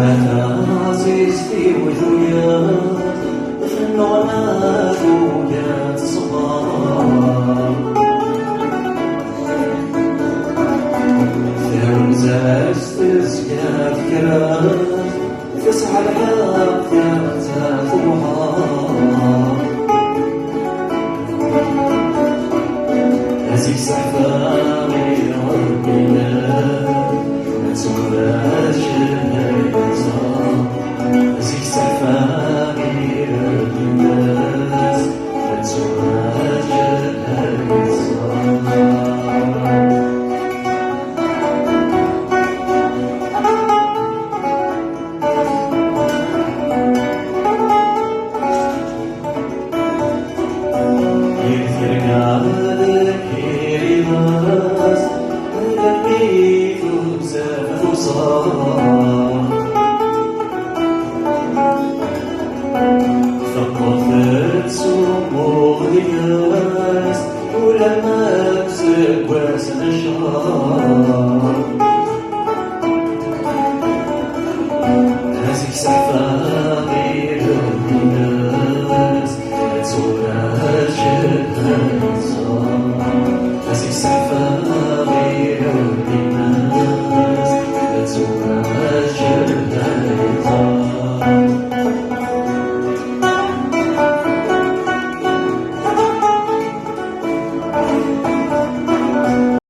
عزيز في وجويا فنونا جويا تصبر فهم زاز تزكى فكرة تسعى الحق يا تفوحا هزيك سحفا غير ربنا ما تسولاش هزيك سحفا غير الناس ما تسولاش Oh